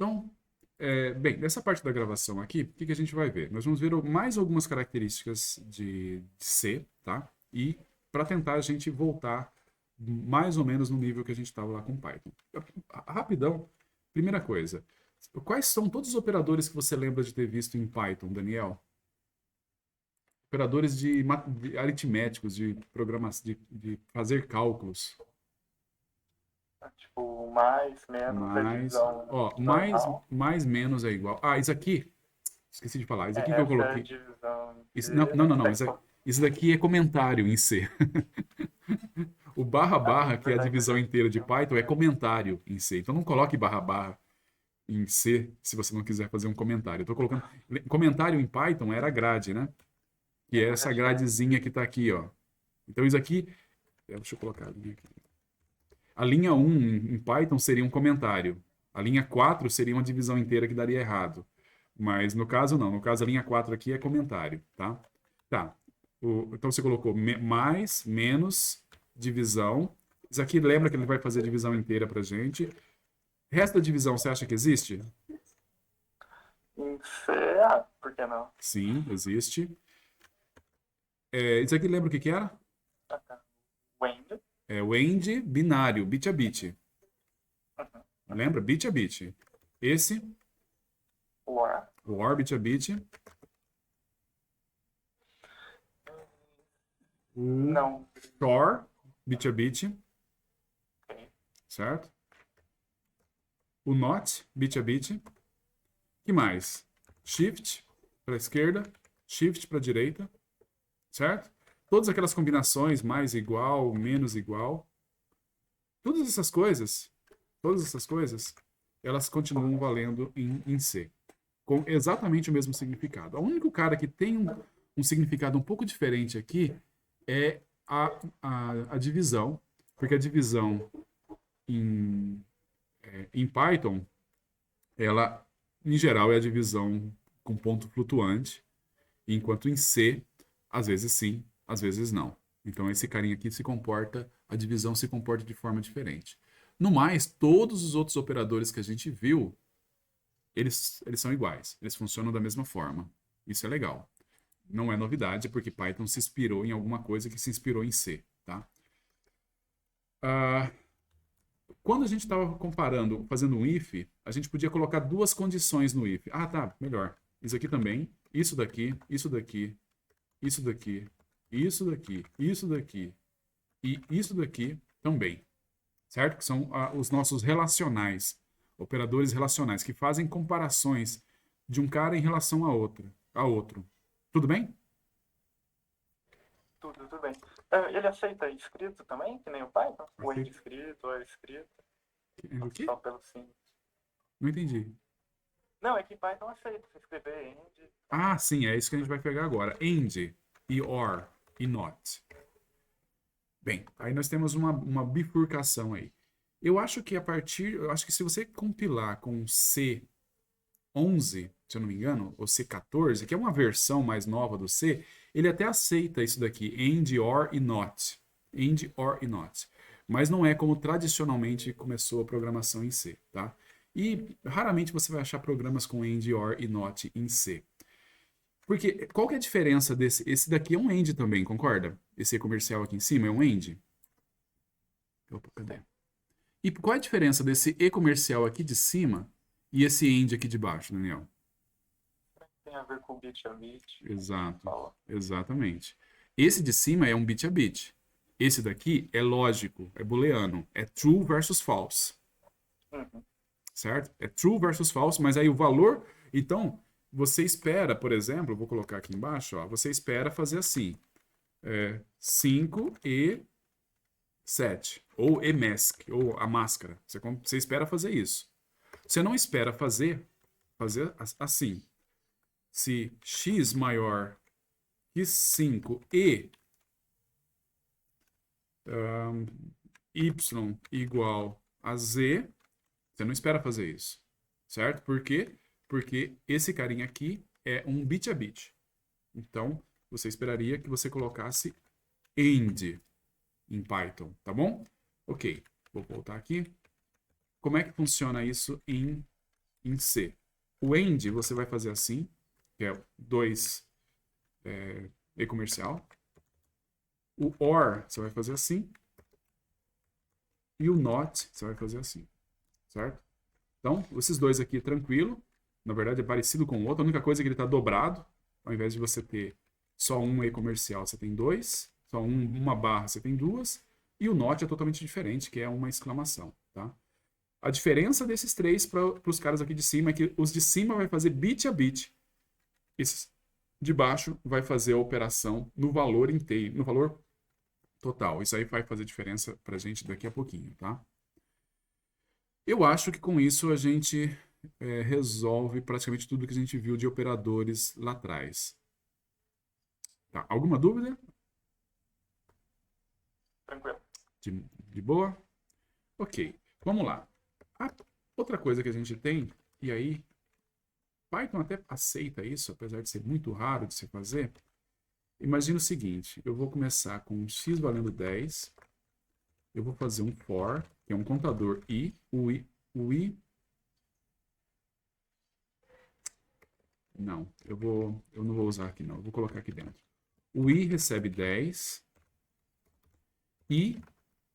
Então, bem, nessa parte da gravação aqui, o que que a gente vai ver? Nós vamos ver mais algumas características de C, tá? E para tentar a gente voltar mais ou menos no nível que a gente estava lá com Python. Rapidão, primeira coisa. Quais são todos os operadores que você lembra de ter visto em Python, Daniel? Operadores de aritméticos, de programas, de fazer cálculos. Tipo, mais, menos, a Mais, divisão ó, normal. mais menos é igual. Ah, isso aqui, esqueci de falar. Isso aqui que eu Essa é a coloquei. divisão Isso, não, de, não, né? não, não. Isso daqui é comentário em C. O barra Ah, barra, que é a verdade, divisão verdade. inteira de Python, é comentário em C. Então não coloque barra barra em C se você não quiser fazer um comentário. Eu tô colocando. Comentário em Python era grade, né? Que É é essa verdade. gradezinha que tá aqui, ó. Então isso aqui. Deixa eu colocar a linha aqui. A linha um em Python seria um comentário. A linha 4 seria uma divisão inteira que daria errado. Mas no caso, não. No caso, a linha 4 aqui é comentário, tá? Tá. Então você colocou mais, menos, divisão. Isso aqui lembra que ele vai fazer a divisão inteira pra gente. Resto da divisão, você acha que existe? Em C, por que não? Sim, existe. Isso aqui lembra o que que era? Ah, tá. Wend. É o end binário, bit a bit. Uhum. Lembra? Bit a bit. Esse, War. o or bit a bit. O Não. shor, bit a bit, Ok. certo? O not, bit a bit. Que mais? Shift para a esquerda, shift para a direita, certo? Todas aquelas combinações, mais igual, menos igual, todas essas coisas, elas continuam valendo em C, com exatamente o mesmo significado. O único cara que tem um significado um pouco diferente aqui é a divisão, porque a divisão em, em Python, ela, em geral, é a divisão com ponto flutuante, enquanto em C, às vezes sim, às vezes não. Então esse carinha aqui se comporta, a divisão se comporta de forma diferente. No mais, todos os outros operadores que a gente viu, eles são iguais, eles funcionam da mesma forma. Isso é legal. Não é novidade, porque Python se inspirou em alguma coisa que se inspirou em C, tá? Ah, quando a gente estava comparando, fazendo um if, a gente podia colocar duas condições no if. Ah, tá, melhor. Isso aqui também, isso daqui, isso daqui, isso daqui, isso daqui, isso daqui e isso daqui também, certo? Que são os nossos relacionais, operadores relacionais, que fazem comparações de um cara em relação a outro. Tudo bem? Tudo bem. Ele aceita escrito também, que nem o Python? O end Aceito. escrito, ou escrito, O quê? só pelo sim. Não entendi. Não, é que Python aceita se escrever end. Ah, sim, é isso que a gente vai pegar agora. And, e or, e not. Bem, aí nós temos uma bifurcação aí. Eu acho que se você compilar com C11, se eu não me engano, ou C14, que é uma versão mais nova do C, ele até aceita isso daqui, and, or e not. And, or e not. Mas não é como tradicionalmente começou a programação em C, tá? E raramente você vai achar programas com and, or e not em C. Porque qual que é a diferença desse? Esse daqui é um end também, concorda? Esse comercial aqui em cima é um end. Opa, cadê? E qual é a diferença desse e-comercial aqui de cima e esse end aqui de baixo, Daniel? Tem a ver com bit a bit, como a gente Exato, fala. exatamente. Esse de cima é um bit a bit. Esse daqui é lógico, é booleano, é true versus false, Uhum. certo? É true versus false, mas aí o valor, então, você espera, por exemplo, eu vou colocar aqui embaixo, ó, você espera fazer assim, 5 e 7, ou EMASC, ou a máscara. Você espera fazer isso. Você não espera fazer assim. Se x maior que 5 e y igual a z, você não espera fazer isso. Certo? Por quê? Porque esse carinha aqui é um bit a bit. Então, você esperaria que você colocasse end em Python, tá bom? Ok, vou voltar aqui. Como é que funciona isso em em C. O AND você vai fazer assim, que é 2 E comercial. O OR você vai fazer assim. E o NOT você vai fazer assim, certo? Então, esses dois aqui, tranquilo. Na verdade, é parecido com o outro. A única coisa é que ele está dobrado. Ao invés de você ter só um E comercial, você tem dois. Só uma barra, você tem duas. E o NOT é totalmente diferente, que é uma exclamação, tá? A diferença desses três para os caras aqui de cima é que os de cima vai fazer bit a bit. Esses de baixo vai fazer a operação no valor inteiro, no valor total. Isso aí vai fazer diferença para a gente daqui a pouquinho, tá? Eu acho que com isso a gente resolve praticamente tudo que a gente viu de operadores lá atrás. Tá? Alguma dúvida? Tranquilo. De boa? Ok, vamos lá. Outra coisa que a gente tem, e aí Python até aceita isso, apesar de ser muito raro de se fazer. Imagina o seguinte, eu vou começar com x valendo 10, eu vou fazer um for, que é um contador i, o i não, eu não vou usar aqui não, eu vou colocar aqui dentro. O i recebe 10, i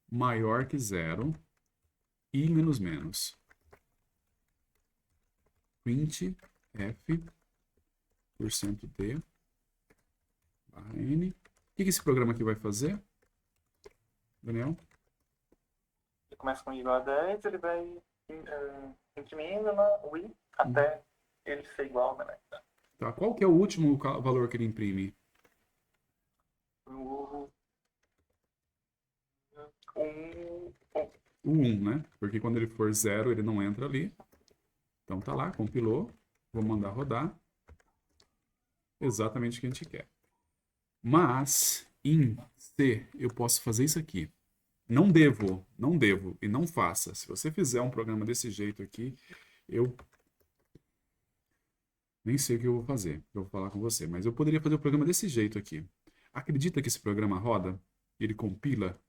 maior que 0, i menos menos. Print f %d barra n. O que esse programa aqui vai fazer, Daniel? Ele começa com i igual a 10, ele vai imprimindo o i até ele ser igual, né? Tá, qual que é o último valor que ele imprime? O O 1, né? Porque quando ele for 0, ele não entra ali. Então tá lá, compilou. Vou mandar rodar. Exatamente o que a gente quer. Mas, em C, eu posso fazer isso aqui. Não devo e não faça. Se você fizer um programa desse jeito aqui, eu nem sei o que eu vou fazer. Eu vou falar com você, mas eu poderia fazer o programa desse jeito aqui. Acredita que esse programa roda? Ele compila?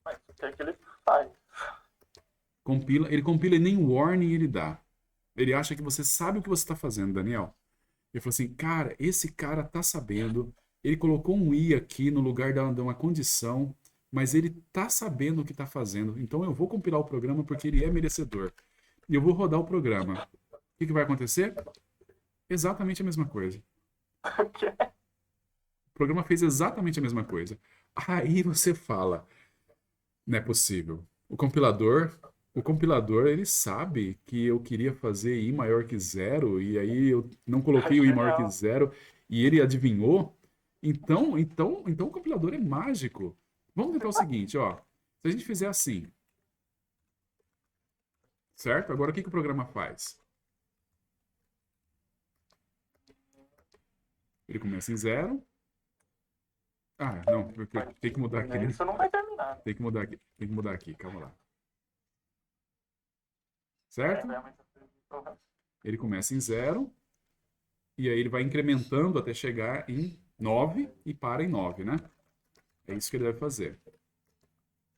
Mas o que é que ele faz? Ele compila e nem warning ele dá. Ele acha que você sabe o que você está fazendo, Daniel. Ele falou assim, cara, esse cara tá sabendo, ele colocou um i aqui no lugar de uma condição, mas ele tá sabendo o que tá fazendo, então eu vou compilar o programa porque ele é merecedor. E eu vou rodar o programa. O que vai acontecer? Exatamente a mesma coisa. O que é? O programa fez exatamente a mesma coisa. Aí você fala, não é possível. O compilador, ele sabe que eu queria fazer i maior que 0, e aí eu não coloquei o i maior que Genial. 0, e ele adivinhou. Então o compilador é mágico. Vamos tentar o seguinte, ó. Se a gente fizer assim, certo? Agora o que o programa faz? Ele começa em 0. Ah, não, tem que mudar aqui, né? Isso não vai terminar. Tem que mudar aqui, calma lá. É, Certo? realmente. Ele começa em 0, e aí ele vai incrementando até chegar em 9 e para em 9, né? É isso que ele deve fazer.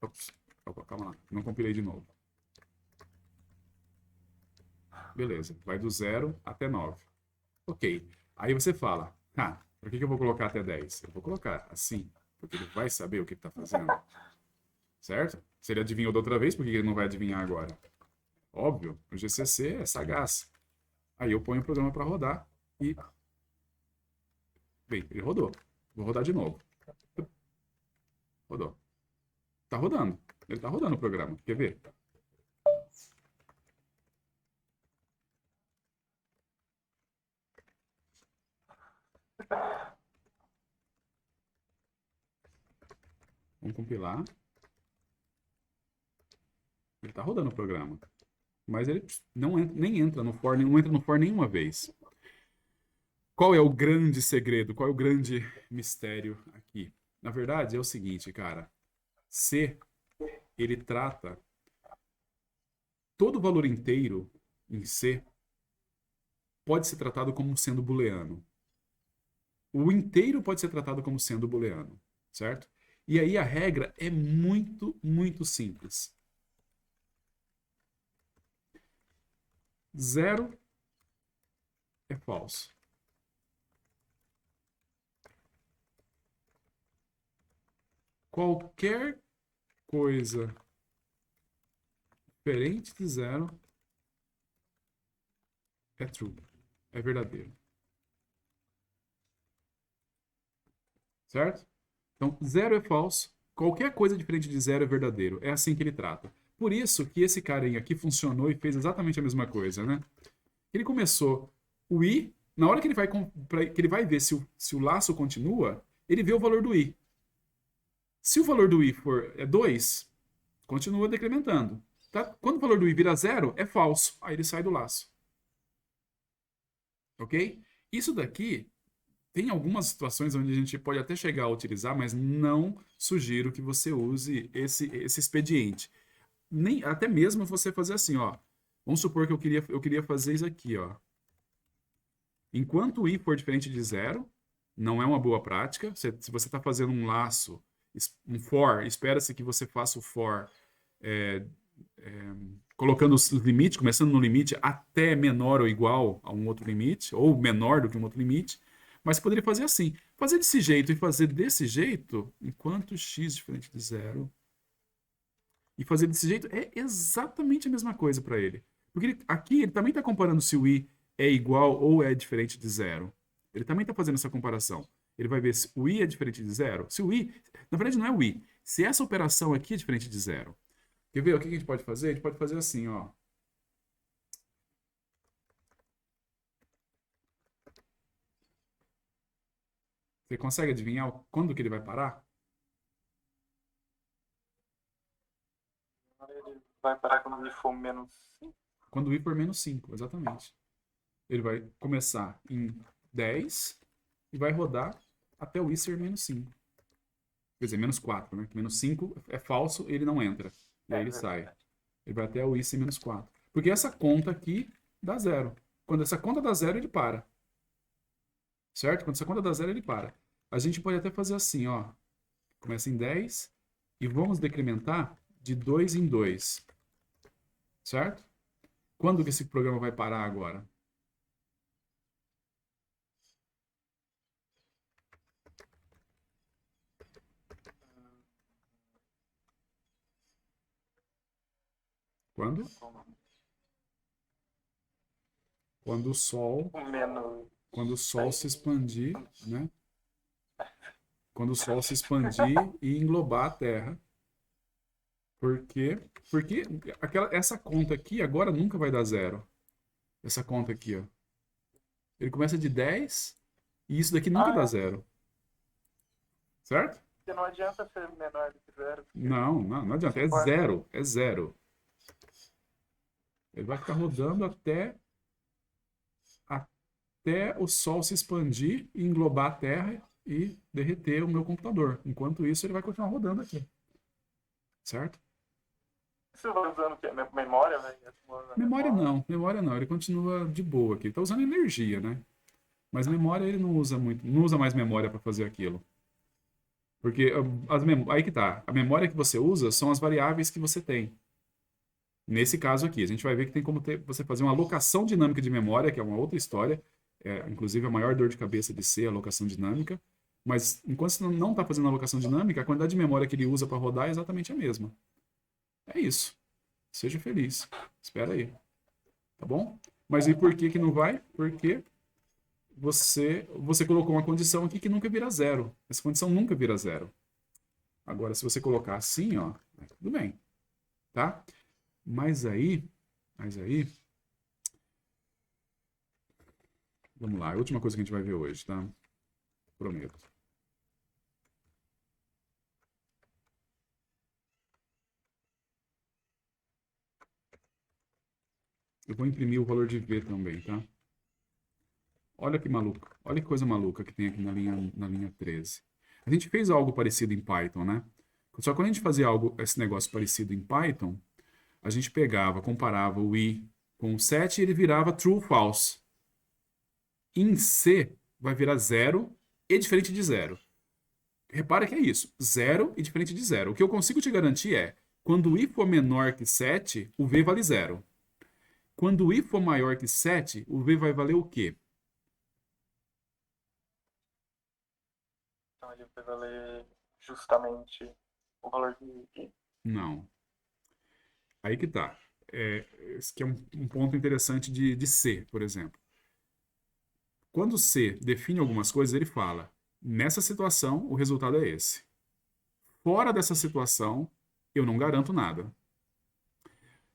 Ops, opa, calma lá, não compilei de novo. Beleza, vai do 0 até 9. Ok, aí você fala, por que eu vou colocar até 10? Eu vou colocar assim, porque ele vai saber o que ele está fazendo. Certo? Se ele adivinhou da outra vez, por que ele não vai adivinhar agora? Óbvio, o GCC é sagaz. Aí eu ponho o programa para rodar e... Bem, ele rodou. Vou rodar de novo. Rodou. Tá rodando. Ele tá rodando o programa. Quer ver? Vamos compilar. Ele tá rodando o programa. Mas ele nem entra no for, não entra no for nenhuma vez. Qual é o grande segredo? Qual é o grande mistério aqui? Na verdade, é o seguinte, cara. C, ele trata todo valor inteiro em C pode ser tratado como sendo booleano. O inteiro pode ser tratado como sendo booleano, certo? E aí a regra é muito, muito simples. 0 é falso. Qualquer coisa diferente de 0 é true, é verdadeiro. Certo? Então, 0 é falso. Qualquer coisa diferente de 0 é verdadeiro. É assim que ele trata. Por isso que esse carinha aqui funcionou e fez exatamente a mesma coisa, né? Ele começou o i, na hora que ele vai ver se o laço continua, ele vê o valor do i. Se o valor do i for 2, continua decrementando. Tá? Quando o valor do i vira 0, é falso. Aí ele sai do laço. Ok? Isso daqui tem algumas situações onde a gente pode até chegar a utilizar, mas não sugiro que você use esse expediente. Até mesmo você fazer assim, ó. Vamos supor que eu queria fazer isso aqui, ó. Enquanto o i for diferente de 0, não é uma boa prática. Se você está fazendo um laço, um for, espera-se que você faça o for colocando os limites, começando no limite até menor ou igual a um outro limite, ou menor do que um outro limite. Mas você poderia fazer assim. Fazer desse jeito e fazer desse jeito, enquanto x diferente de 0. E fazer desse jeito é exatamente a mesma coisa para ele. Porque aqui ele também está comparando se o i é igual ou é diferente de 0. Ele também está fazendo essa comparação. Ele vai ver se o i é diferente de 0. Se o i, na verdade não é o i. Se essa operação aqui é diferente de 0. Quer ver o que a gente pode fazer? A gente pode fazer assim, ó. Você consegue adivinhar quando que ele vai parar? Ele vai parar quando ele for menos 5. Quando o i for menos 5, exatamente. Ele vai começar em 10 e vai rodar até o i ser menos 5. Quer dizer, menos 4, né? Menos 5 é falso, ele não entra. E aí ele sai. Ele vai até o i ser menos 4. Porque essa conta aqui dá 0. Quando essa conta dá 0, ele para. Certo? Quando essa conta dá 0, ele para. A gente pode até fazer assim, ó. Começa em 10 e vamos decrementar de 2 em 2. Certo? Quando que esse programa vai parar agora? Quando? Quando o Sol se expandir, né? Quando o Sol se expandir e englobar a Terra. Por quê? Porque essa conta aqui agora nunca vai dar 0. Essa conta aqui, ó. Ele começa de 10 e isso daqui nunca dá 0. Certo? Porque não adianta ser menor do que 0. Não adianta. É 0. É 0. Ele vai ficar rodando até o Sol se expandir e englobar a Terra e derreter o meu computador. Enquanto isso, ele vai continuar rodando aqui. Certo? Você vai usando o quê? Memória, velho? Memória não. Ele continua de boa aqui. Ele está usando energia, né? Mas memória ele não usa muito. Não usa mais memória para fazer aquilo. Porque aí que tá. A memória que você usa são as variáveis que você tem. Nesse caso aqui, a gente vai ver que tem como você fazer uma alocação dinâmica de memória, que é uma outra história. Inclusive, a maior dor de cabeça de ser a alocação dinâmica. Mas enquanto você não está fazendo a alocação dinâmica, a quantidade de memória que ele usa para rodar é exatamente a mesma. É isso. Seja feliz. Espera aí. Tá bom? Mas e por que não vai? Porque você colocou uma condição aqui que nunca vira 0. Essa condição nunca vira 0. Agora, se você colocar assim, ó, tudo bem. Tá? Mas aí, vamos lá, a última coisa que a gente vai ver hoje, tá? Prometo. Eu vou imprimir o valor de V também, tá? Olha que maluco. Olha que coisa maluca que tem aqui na linha 13. A gente fez algo parecido em Python, né? Só que quando a gente fazia esse negócio parecido em Python, a gente pegava, comparava o i com o 7 e ele virava true ou false. Em C, vai virar 0 e diferente de 0. Repara que é isso, 0 e diferente de 0. O que eu consigo te garantir é, quando o i for menor que 7, o v vale 0. Quando o i for maior que 7, o v vai valer o quê? Então ele vai valer justamente o valor de i. Não. Aí que tá. Esse que é um ponto interessante de C, por exemplo. Quando C define algumas coisas, ele fala: nessa situação, o resultado é esse. Fora dessa situação, eu não garanto nada.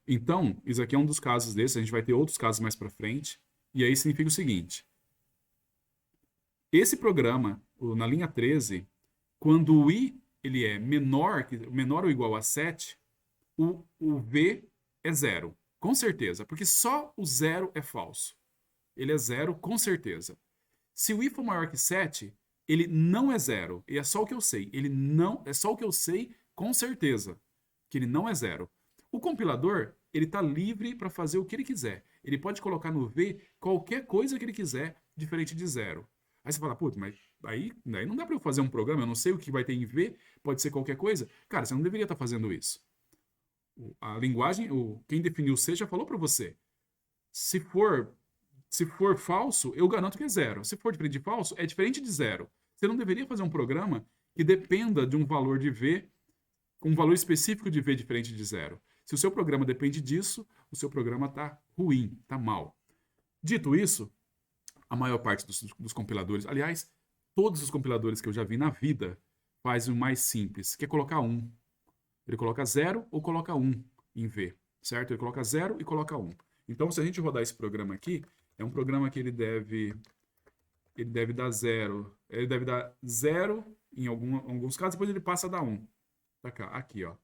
Então, isso aqui é um dos casos desses, a gente vai ter outros casos mais para frente, e aí significa o seguinte: esse programa, na linha 13, quando o i ele é menor ou igual a 7, o v é zero, com certeza, porque só o zero é falso. Ele é zero, com certeza. Se o i for maior que 7, ele não é zero. E é só o que eu sei. Ele não é só o que eu sei com certeza, que ele não é zero. O compilador, ele está livre para fazer o que ele quiser. Ele pode colocar no v qualquer coisa que ele quiser, diferente de zero. Aí você fala, putz, mas aí não dá para eu fazer um programa, eu não sei o que vai ter em v, pode ser qualquer coisa. Cara, você não deveria estar fazendo isso. A linguagem, quem definiu o C já falou para você. Se for falso, eu garanto que é zero. Se for diferente de falso, é diferente de zero. Você não deveria fazer um programa que dependa de um valor de V, um valor específico de V diferente de zero. Se o seu programa depende disso, o seu programa está ruim, está mal. Dito isso, a maior parte dos compiladores, aliás, todos os compiladores que eu já vi na vida, fazem o mais simples, que é colocar 1. Ele coloca 0 ou coloca 1 em V, certo? Ele coloca 0 e coloca 1. Então, se a gente rodar esse programa aqui, é um programa que ele deve dar 0. Ele deve dar 0 em alguns casos, depois ele passa a dar 1. Tá cá, aqui, ó.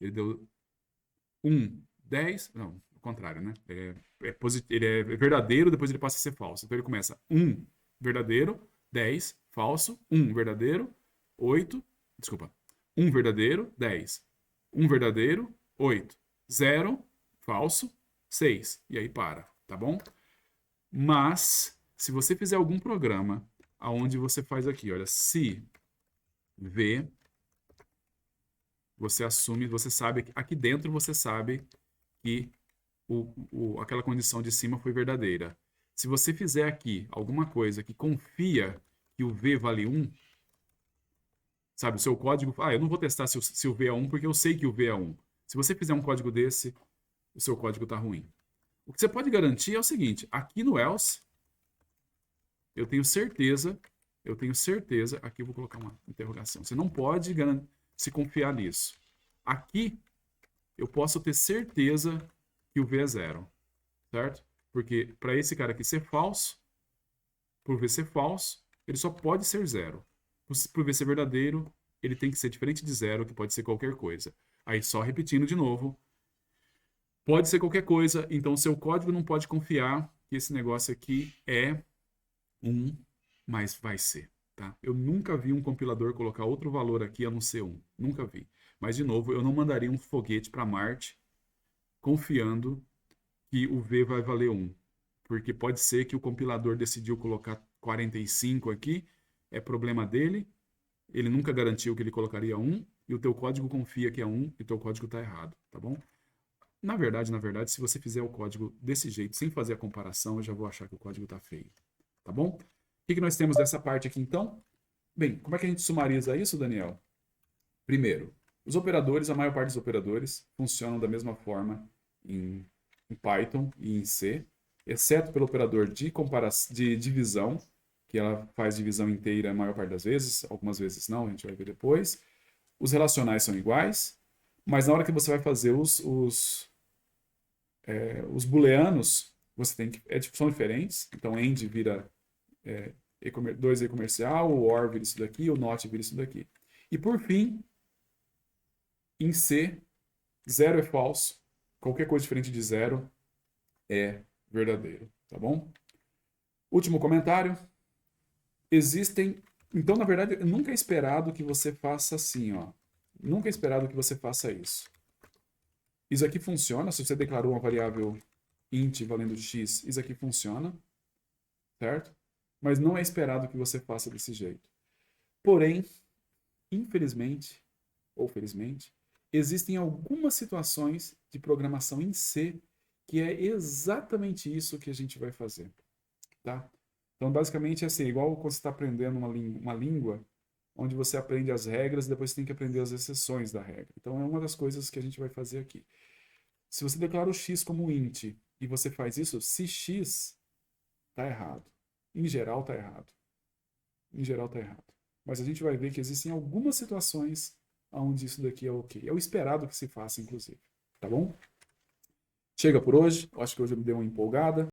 Ele deu 1, 10. Não, ao contrário, né? Ele é verdadeiro, depois ele passa a ser falso. Então ele começa 1 verdadeiro, 10 falso, 1 verdadeiro, 8. Desculpa. 1 verdadeiro, 10. 1 verdadeiro, 8. 0 falso, 6. E aí para, tá bom? Mas, se você fizer algum programa onde você faz aqui, olha, se v, você assume, você sabe, aqui dentro você sabe que aquela condição de cima foi verdadeira. Se você fizer aqui alguma coisa que confia que o v vale 1, sabe, o seu código, eu não vou testar se o v é 1 porque eu sei que o v é 1. Se você fizer um código desse, o seu código está ruim. O que você pode garantir é o seguinte, aqui no else, eu tenho certeza, aqui eu vou colocar uma interrogação, você não pode se confiar nisso. Aqui, eu posso ter certeza que o V é 0, certo? Porque para esse cara aqui ser falso, por V ser falso, ele só pode ser 0. Por V ser verdadeiro, ele tem que ser diferente de 0, que pode ser qualquer coisa. Aí, só repetindo de novo, pode ser qualquer coisa, então seu código não pode confiar que esse negócio aqui é 1, mas vai ser. Tá? Eu nunca vi um compilador colocar outro valor aqui a não ser 1. Nunca vi. Mas, de novo, eu não mandaria um foguete para Marte confiando que o V vai valer 1. Porque pode ser que o compilador decidiu colocar 45 aqui, é problema dele, ele nunca garantiu que ele colocaria 1, e o teu código confia que é 1 e o teu código está errado, tá bom? Na verdade, se você fizer o código desse jeito, sem fazer a comparação, eu já vou achar que o código está feio. Tá bom? O que nós temos dessa parte aqui, então? Bem, como é que a gente sumariza isso, Daniel? Primeiro, os operadores, a maior parte dos operadores, funcionam da mesma forma em Python e em C, exceto pelo operador de divisão, que ela faz divisão inteira a maior parte das vezes, algumas vezes não, a gente vai ver depois. Os relacionais são iguais, mas na hora que você vai fazer os booleanos, você tem que são diferentes. Então, AND vira 2 comercial, o OR vira isso daqui, o NOT vira isso daqui. E por fim, em C, 0 é falso, qualquer coisa diferente de 0 é verdadeiro, tá bom? Último comentário. Então, na verdade, nunca é esperado que você faça assim, ó. Nunca é esperado que você faça isso. Isso aqui funciona, se você declarou uma variável int valendo x, isso aqui funciona, certo? Mas não é esperado que você faça desse jeito. Porém, infelizmente, ou felizmente, existem algumas situações de programação em C que é exatamente isso que a gente vai fazer, tá? Então, basicamente, é assim, igual quando você está aprendendo uma língua, onde você aprende as regras e depois você tem que aprender as exceções da regra. Então, é uma das coisas que a gente vai fazer aqui. Se você declara o x como int e você faz isso, se x está errado. Em geral, está errado. Em geral, está errado. Mas a gente vai ver que existem algumas situações onde isso daqui é ok. É o esperado que se faça, inclusive. Tá bom? Chega por hoje. Eu acho que hoje eu me dei uma empolgada.